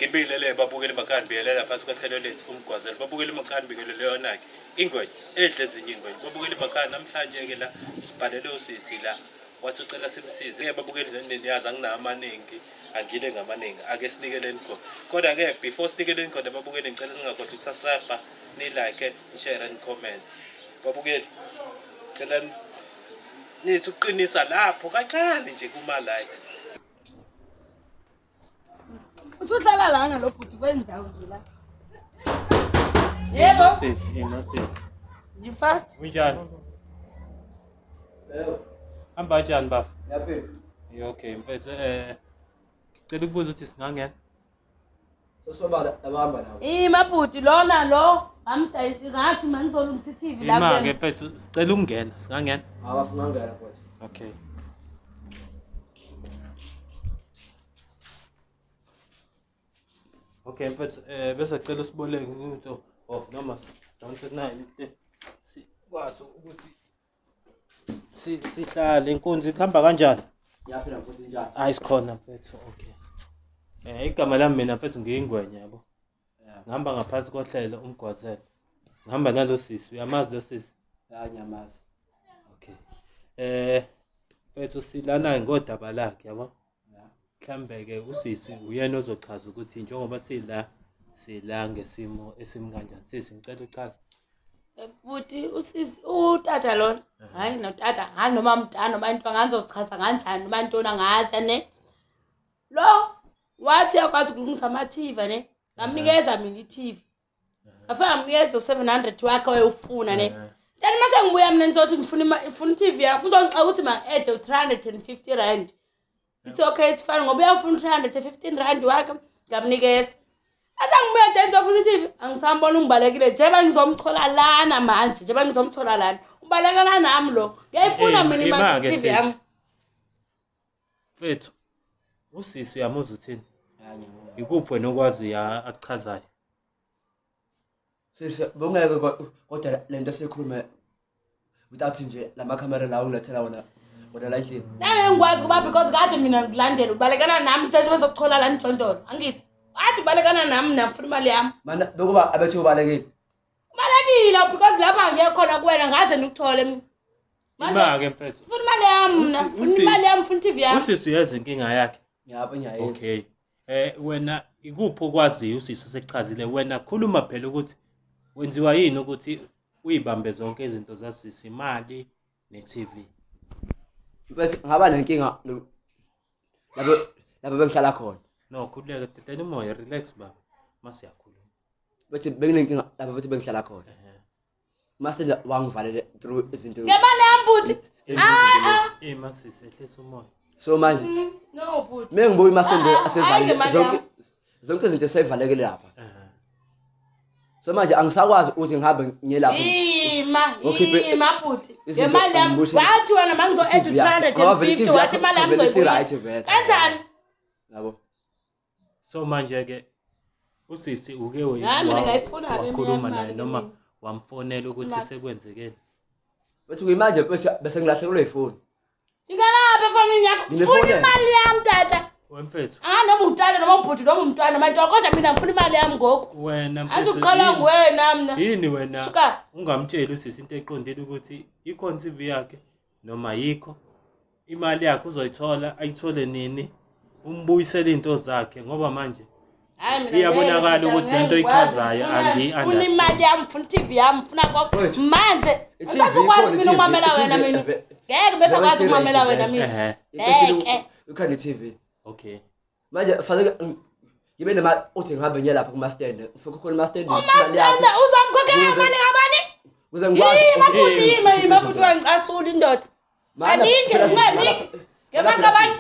Ngibingelele babukeli makhaya biyelela phansi kwehlelo lethu umgwazelo. Babukeli makhaya bikelele yona ke. Ingwenya edle ezinye ingwenya. Babukeli makhaya namhlanje ke la sibhalele usisi la. Wathi ucela simsize. Ke babukeli niyazi anginamaningi. Angile ngamaningi. Ake sinikeleni khona. Kodwa ke before sinikeleni khona babukeli ngicela ningakhohlwa ukusubscribe, ni like, share and comment. Babukeli cela nithi uqinisa lapho kancane nje kuma like. Usuhlala lana lo bhuti kwendawo nje la. Yebo. Inosis. You fast? Unjani? Hamba kanjani baba? Yaphela. Okay, mfethu cela ukubuza ukuthi singangena. Sosobala abahamba nawo. Mabhuti lona lo ngamdayisi ngathi manizolungisa iTV la Ima ke mfethu sicela ukungena, singangena. Abafuna ngana futhi. Okay. Okay mfethu bese cela usiboleke ukuthi noma don't nine sikwazi ukuthi sihlale inkunzi ikhamba kanjani? Yaphela futhi njani? Hayi sikhona mfethu. Okay. Igama lami mina mfethu ngiyingwenya yabo. Ngihamba ngaphansi kohlelo umgwazelo. Ngihamba nalo sisi, uyamazi lo sisi? Ya nyamazi. Okay. Mfethu silana ngodaba lakhe yabo. Mhlambe ke usisi uyena ozochaza ukuthi njengoba sila ngesimo esimkanjani. Sisi ngicela uchaze. Bhuti usisi utata lona. Hayi notata, hayi noma mntana noma into angazozichaza kanjani noma intona ngaze ne. Lo wathi yakwazi ukulungisa ama-TV ne. Ngamnikeza mina iTV. Afika ngamnikeza u700 wakhe oyufuna ne. Then mase ngibuya mina nizothi ngifuna iTV yakho uzongixaka ukuthi ma-add 350 rand. It's okay, it's fine. Ngoba uyafuna 315 rand wakhe ngamnikeza. Asa ngibuya then ngizofuna iTV, angisambona ungibalekile. Njeba ngizomthola lana manje, njeba ngizomthola lana. Ubalekana nami lo. Ngiyayifuna mina imali iTV yami. Mfethu usisi uyamuzwa uthini? Ya nyamazi. Ikuphi wena okwazi akuchazayo? Sisi bongeke kodwa lento sikhuluma without nje lama camera la ungilethela wona la endlini. Nami ngikwazi kuba because kade mina ngilandela ubalekana nami sethi bezokuchola la njondolo. Angithi athi ubalekana nami nafuna imali yami. Mana bekuba abethi ubalekile. Ubalekile because lapha ngeke khona kuwena ngaze nikuthole mina. Ima ke mfethu. Funa imali yami mina, funa imali yami, funa iTV yami. Usisi uyazi inkinga yakhe. Yabo nyaye. Okay. Wena ikuphi okwaziyo usisi sekuchazile wena khuluma phela ukuthi wenziwa yini ukuthi uyibambe zonke izinto zasisi imali neTV. Mfethu ngaba nenkinga labo bengihlala khona. No khuleka tetela umoya relax baba masiyakhuluma. Bethi benginenkinga labo bethi bengihlala khona. Master wangivalele through izinto. Ngemali yami bhuti. Masisi ehlisa umoya. So manje No bhuti. mengibuya master nje Hayi, asevale ngemali yami. zonke izinto seyivalekile lapha. So manje angisakwazi ukuthi ngihambe ngiye lapho. Bhuti. Ngemali yami. Wathi wena mangizo add 350 wathi imali yami ngizoyibuyisa. Kanjani? Yabo. So manje ke usisi uke Hayi mina ngayifuna ke wakhuluma naye noma wamfonela ukuthi sekwenzekeni. Bethi kuyimanje bese ngilahlekelwe ifoni. Ngikalabe efonini yakho. Funa imali yami tata. Wemfethu. Noma utata noma ubhuti noma umntwana manje kodwa mina ngifuna imali yami ngoku. Wena mfethu. Azuqala nguwena mina. Yini wena? Suka. Ungamtshela usisi into eqondile ukuthi ikhona iTV yakhe noma yikho. Imali yakhe uzoyithola, ayithole nini? Umbuyisele into zakhe ngoba manje Hayi mina iyabonakala ukuthi lento ichazayo funa imali yami, funa iTV yami, funa konke. Manje usazokwazi mina ukumamela wena mina. Ngeke bese akwazi ukumamela wena mina. Ngeke. Ukhona iTV. Okay. Manje fanele ngibe nemali uthi ngihambe ngiye lapha kuma stand. Ufike khona ama stand. Umastanda uzamkhokhela imali kabani? Uze ngikwazi. Mabhuti wangicasula indoda. Aningi ngelingi. Ngemali kabani?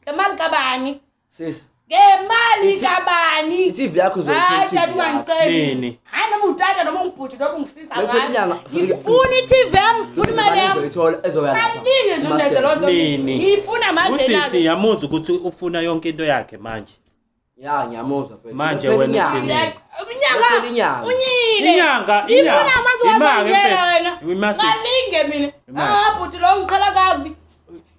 Ngemali kabani? Sis. Ngemali kabani? iTV yakho uzoyithola. Tata ungangiceli. Nini? Hayi noma utata noma ungibhuti noma ungisisa Inyanga. ngifuna iTV yami, funa imali yami. Uzoyithola ezoya lapha. Aningi nje undenze lo nto. Nini? Ngifuna manje Usisi nazo. yamuzwa ukuthi ufuna yonke into yakhe manje. Ya ngiyamuzwa mfethu. Manje wena uthini? Unyaka. Unyile. Inyanga. Ngifuna manje wazongena wena. Imasisi. Ngalinge mina. Bhuti lo ngichala kabi.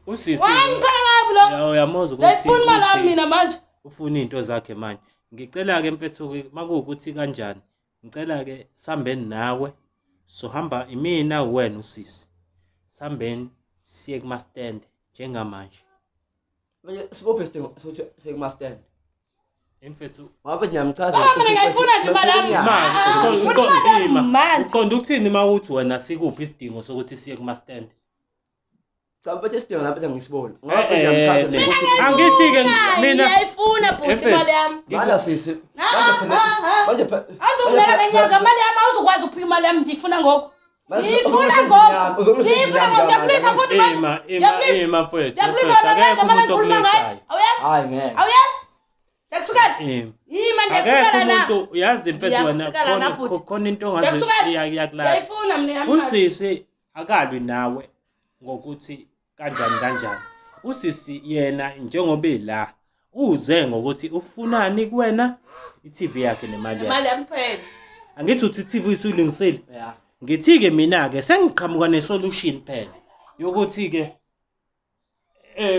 Usisi. Wangichala kabi lo. Uyamuzwa ukuthi Ngifuna imali yami mina manje. ufuna into zakhe manje. ngicela ke mfethu makuwukuthi kanjani ngicela ke sambeni nawe sohamba imina wena usisi sambeni siye kuma stand njengamanje manje sikuphi isidingo sokuthi sekuma stand mfethu ngabe ngiyamchaza mina ngayifuna nje imali yami uqonda ukuthini mawuthi wena sikuphi isidingo sokuthi siye kuma stand cha mfethu isidingo lapha ngisibona ngabe ngiyamchaza angithi ke mina ngiyayifuna bhuti imali yami ngala sisi manje azungena kenyanga imali yami awuzokwazi ukuphika imali yami ngiyifuna ngoku ngiyifuna ngoku ngiyafuna futhi manje ima mfethu akekho umuntu okulesayo hayi ngeke awuyazi yakusukela yima ndiyakusukela na umuntu uyazi mfethu wena khona into ongazi yakulala ngiyayifuna mina yami usisi akalwi nawe ngokuthi kanjani usisi yena njengoba ela uze ngokuthi ufunani kuwena iTV yakhe nemali imali yami phela angithi uthi iTV isuyilungisile yeah ngithi ke mina ke sengiqhamuka nesolution phela yokuthi ke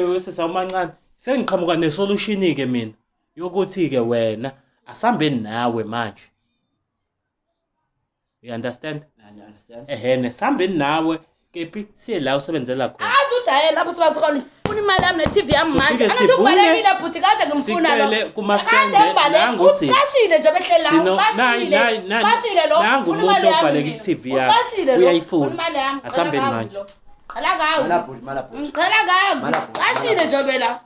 usisi umancane sengiqhamuka nesolution ke mina yokuthi ke wena asambeni nawe manje you understand nesambeni nawe kephi siye la usebenzela khona azudaye lapho sibazikhona ufuna imali yami ne-TV yami manje angathi ubalekile bhuti kade ngimfuna lo sicele kumastande nangu sisi uqashile nje behle la uqashile lo nangu umuntu obhaleka iTV yakhe uyayifuna imali yami asambeni manje qala ngawo malapho ngiqala ngawo uqashile nje bela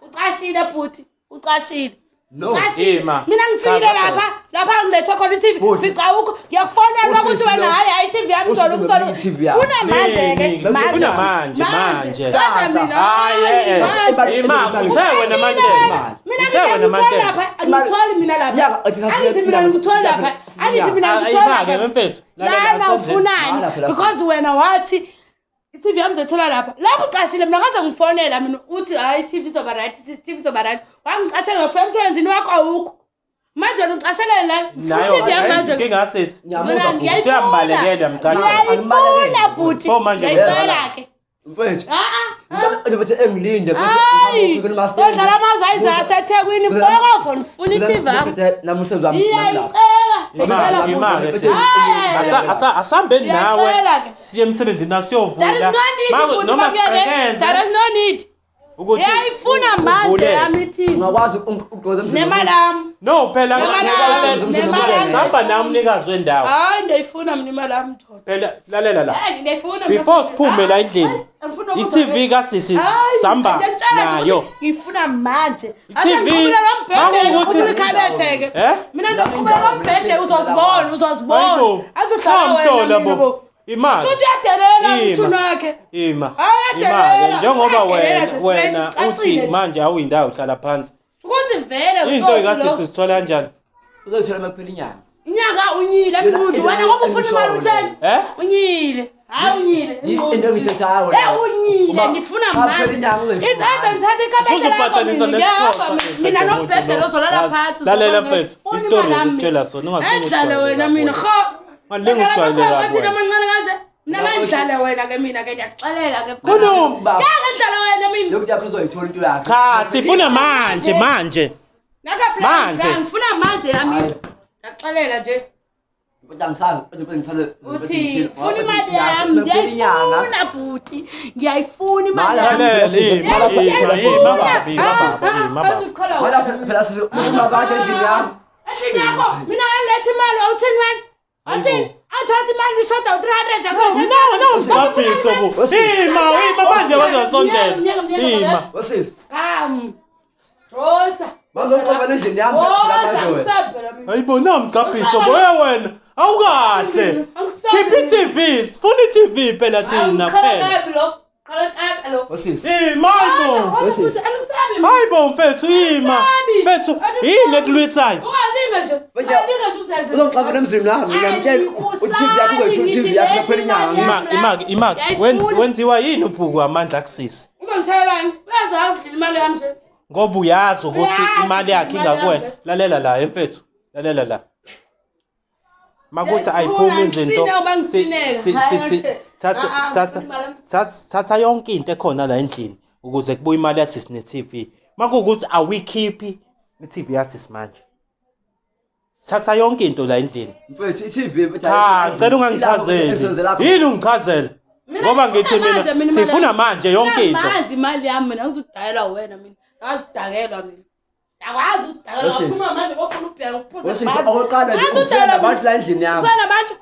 uqashile bhuti uqashile no mina ngifile lapha ngilethwa khona iTV fica ukho ngiyakufonela ukuthi wena hayi iTV yami izolungiswa funa manje ke funa manje hayi wena manje mina ngitholi mina lapha angithi mina ngitholi lapha mfethu la ufunani because wena wathi iTV yami izothola lapha uqashile mina ngaze ngifonela mina uthi hayi iTV izoba right iTV izoba right wangiqashe ngefemsenzini wakho awukho manje uqashele la iTV yami manje ngingasisi ngiyayifuna siyambalekela ngiyayifuna bhuti ngiyayicela ke mfethu ngizobe engilinde ukuthi udlala amazayiza aseThekwini mfoko ngifuna iTV yami namusebenzi wami asambeni nawe siye emsebenzini nasiyovula there is no need ngiyayifuna manje yami iTV ungakwazi ugqoza nemali yami no phela samba nami umnikazi wendawo hayi ngiyayifuna mina imali yami thola phela lalela la ngiyayifuna before siphume la endlini iTV kasisi samba nayo ngifuna manje iTV ngifuna ikhabetheke mina ngizoqhubeka lombhede uzozibona azohlala wena imali futhi yadelela umthunu wakhe imali njengoba wena uthi manje awuyindawo uhlala phansi ukuthi vele into ikasisi sithola kanjani uzothola emaphela inyanga inyanga unyile muntu wena ngoba ufuna imali utheni unyile hayi unyile into engithethayo unyile ngifuna manje izathu ngithatha ikhabethela yakho mina nombhede lozolala phansi lalela mfethu istory usitshela sona ungazidlala wena mina ngingusayile amancane kanje nabandlala wena ke mina ke ngiyakuxelela ke khuluma ngiyadlala wena mina lokhu yakho uzoyithola into yakho cha sifuna manje ngifuna manje yami ngiyakuxelela nje ngisazi ngithole uthi funa imali yami ngiyayifuna bhuti ngiyayifuna imali mala phela sizobaka endlini yami endlini yakho mina ngilethe imali awuthini wena awuthini athatha imali ngishoda u300 yakho ngaphiso bo manje wazasondela wesisi Rosa mangoqoba endlini yami hayibona mgaphiso bo wena awukahle keep iTV funa iTV phela thina phela wesisi hayibo mfethu mfethu yini ekulwisayo uzongiqabela emzini nami ngiyamtshela uTV yakho uzoyithola iTV yakho emaphela inyanga imaki wenziwa yini uvuku amandla akusisi uzongitshayelani uyazazi imali yami nje ngoba uyazi ukuthi imali yakhe ingakuwena lalela la mfethu lalela la makuthi ayiphumi izinto thatha yonke into ekhona la endlini ukuze kubuye imali yasisi neTV makuwukuthi awikhiphi i-TV yasisimanje. Thatha yonke into la endlini. Mfethu i-TV Cha, ngicela ungangichazeli. Yini ungichazela? Ngoba ngithi mina sifuna manje yonke into. Manje imali yami mina ngizudayelwa wena mina. Ngazidakelwa mina. Akwazi ukudakelwa uma manje bofuna ubheka ukuphuza. Oqala nje ufuna abantu la endlini yami. Ufuna abantu.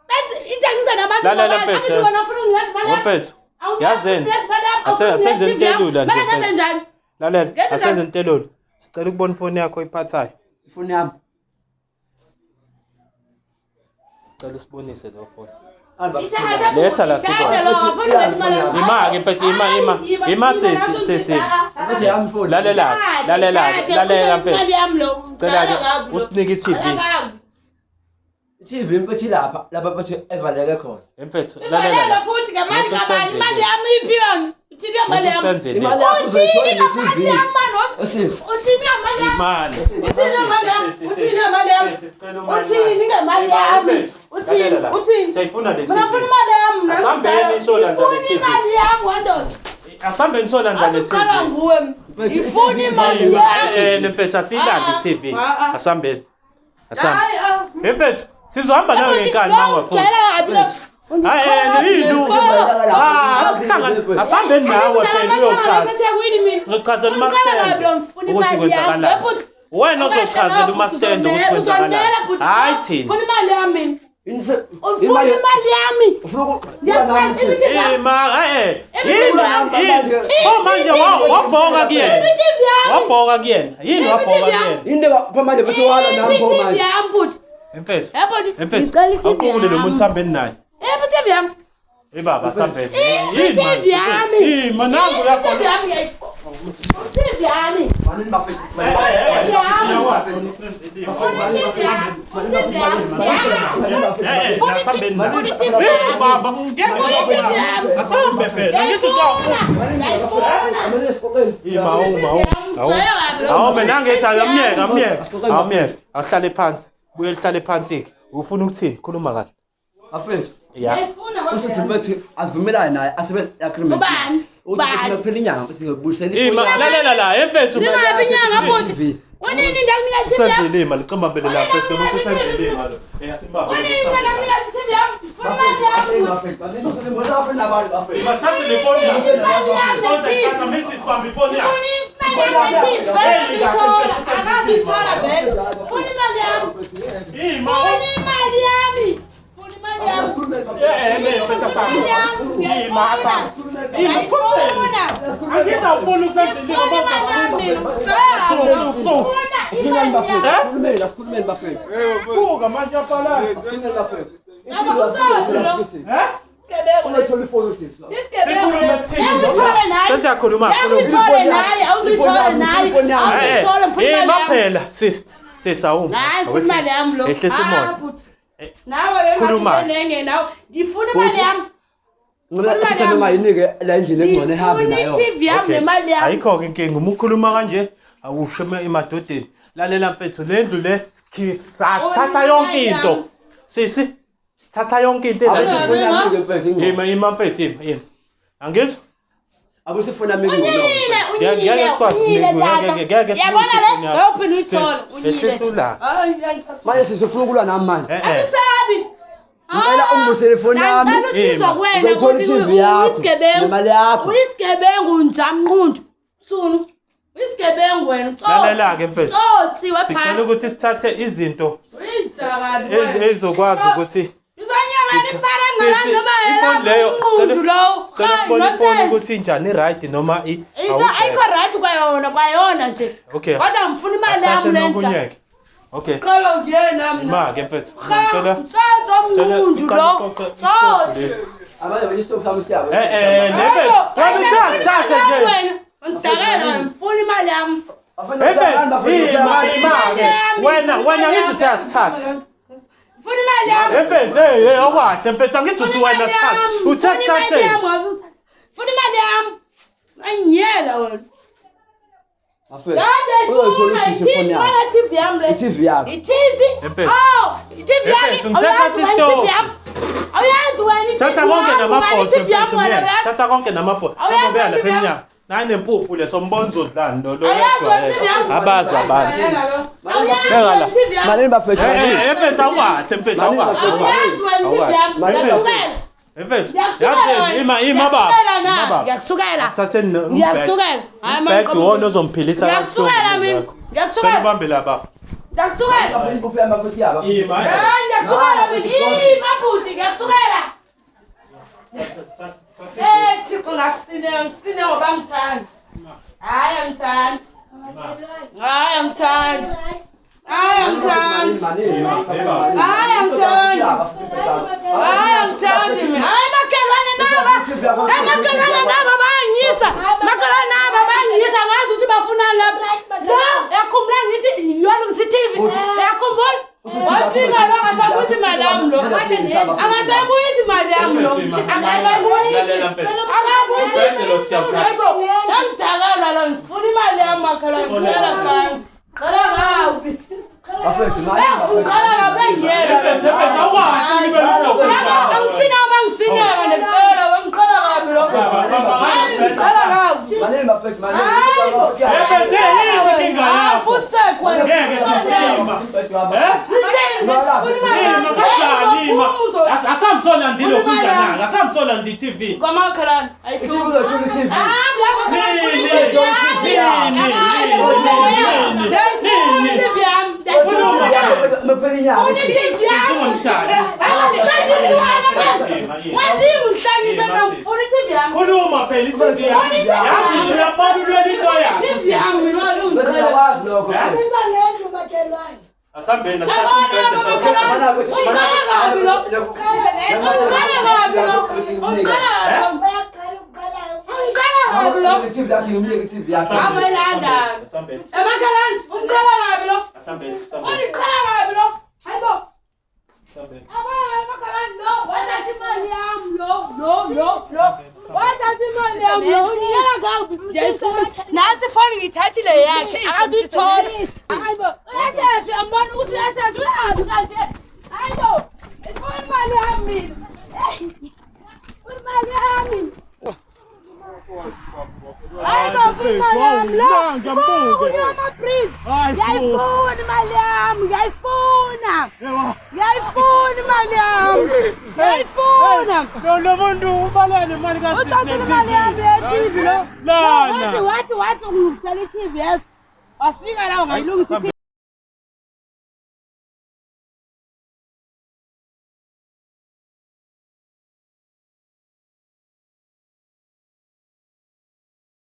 Benzi ithengisa nabantu. Athi wena ufuna ungazi imali yami. Wophethu. Yazeni. Asenze into elula nje. Manje ngenze njani? Lalela, asenze into elula. Sicela ukubona ifoni yakho iphathayo. Ifoni yami. Cela usibonise lo phone. Letha la Ima ke phethe ima sesi. Mfethu yami ifoni. Lalela mfethu. Cela ke usinike i-TV. I-TV mfethu lapha mfethu evaleke khona. Mfethu lalela futhi ngamali kabani imali yami iphiwa. Uthini imali yami? Imali yakho uzoyithola nge-TV. Uthini imali yami? Uthini imali yami? Uthini imali yami? Uthini ngemali yami? Uthini? Sayifuna le TV. Mina ngifuna imali yami. Asambeni solanda le TV. Imali yami wandoda. Asambeni solanda le TV. Akukhala nguwe. Ngifuna imali yami. Mfethu asilanda i-TV. Asambeni. Mfethu sizohamba nawe ngenkani mangafuni. Asambeni nawe phela uyochaza. Ngichazela uMaster. Ukuthi kwenzakalani. Wena uzochazela uMaster ukuthi kwenzakalani. Hayi thina. Ufuna imali yami. Ufuna imali yami. Manje wabhoka kuyena. Wabhoka kuyena. Yini wabhoka kuyena? Into manje bethu wala nami manje. Mfethu. Awukule lo muntu sambeni naye. TV yami. Baba sambeni. TV yami. Manangu yakho. TV yami. Manini bafethu. Ahlale phansi. Buye lihlale phansi. Ufuna ukuthini? Khuluma kahle. Bafethu. Yeah. Usithi mfethu asivumelane naye asibe agreement. Bani? Phela inyanga mfethu ngibuyisele. Lalela mfethu. Singabe inyanga futhi. Wanini ngiyakunika TV yami? Senzele imali qamba mbele lapha umuntu senzele imali. Asimbabe. Wanini ngiyakunika TV yami? Bathathe le phone yakho. Kontakta Mrs. Bambi phone yakho. Maphela sisawuma ehlisa umoya nawe wena nawe ngifuna imali yami ngicela noma yinike la endlini engcone ehambe nayo TV yami nemali yami ayikho ke inkinga uma ukhuluma kanje awusheme emadodeni lalela mfethu le ndlu le sathatha yonke into sisi thatha yonke into abasifuna yami mfethu yima mfethu yima angizwa abusifuna mina ngoba yabona le open uyithola manje sisifuna ukulwa nami manje akusabi ngicela ungibusele ifoni yami ngithola i-TV yakho nemali yakho uyisigebengu njamqundu sunu uyisigebengu wena lalela ke mfethu sothi wepha sicela ukuthi sithathe izinto uyijakabi ezokwazi ukuthi ifoni leyo cela ifoni ukuthi injani right noma ayikho right kwayona nje okay kodwa ngifuna imali yami lenja okay qala ngiyena mina ke mfethu ngicela umnqundu lo sothi abanye beyistofu sami siyabo nebe thatha nje ngidakela ngifuna imali yami wena ngithi thatha Funa imali yami. Mfethu okwahle mfethu angithi uthi wena thatha uthatha Funa imali yami. Angiyela wena. Mfethu uzothola ifoni yami. TV yami le. TV yami. TV? TV yami. Awuyazi wena thatha konke namabhodo. Thatha konke namabhodo. Ngobela phenya. nanempuphu lesombonzo dlani lo Ayazi wena TV. abazi abantu Ayazi TV. Malini bafethu. empetha ukwathi empetha ukwathi Ayazi wena TV. Ngiyakusukela. empetha Ngiyakusukela. ima baba Ngiyakusukela. satheni Ngiyakusukela. Hayi manje. back wona ozomphilisa Ngiyakusukela mina. Ngiyakusukela. ubambe lapha Ngiyakusukela. Bafethu amafuthi yabo. ima Hayi ngiyakusukela mina. Mabhuti ngiyakusukela. Thixo ngisine ngoba ngithanda. Hayi angithandi. Hayi angithandi. Hayi angithandi. Hayi angithandi. Hayi angithandi mina. Hayi makelwane naba. Hayi makelwane naba bayangisa. Makelwane naba bayangisa ngazi ukuthi bafuna lapha. Lo yakhumbula ngithi yona ngisithivi. Yakhumbula. Wasinga lo akasabuyi imali yami lo. Akasabuyi imali yami lo. Akasabuyi. Angidakala lo ngifuna imali yami makelwane ngicela phani. Qala ngapi? Bafethu malini Uqala ngabe ngiyela. empetha ukwathi Angisinama ngisinema necela ngiqala ngapi lo? Qala ngapi? Malini bafethu malini. asamsolandile kunjani asamsolandi TV Kwamakhalani Ithibulo thula TV. Mapelinya. khuluma phela iTV yazi uyabalulweni into yakho asambeni TV yakhe ngimleke TV yakhe. Nansi phone ngithathile yakhe akazuyithola. Hayibo uyashesha uyambona ukuthi uyashesha uyazi kanti hayibo ifuna imali yami imali yami hayibo imali yami lo ngiyama breeze ngiyayifuna imali yami ngiyayifuna imali yami ngiyayifuna lo muntu ubalani imali uthathe imali yami ye-TV lo lana wathi ungilungisela i-TV yeso wafika la ungayilungisa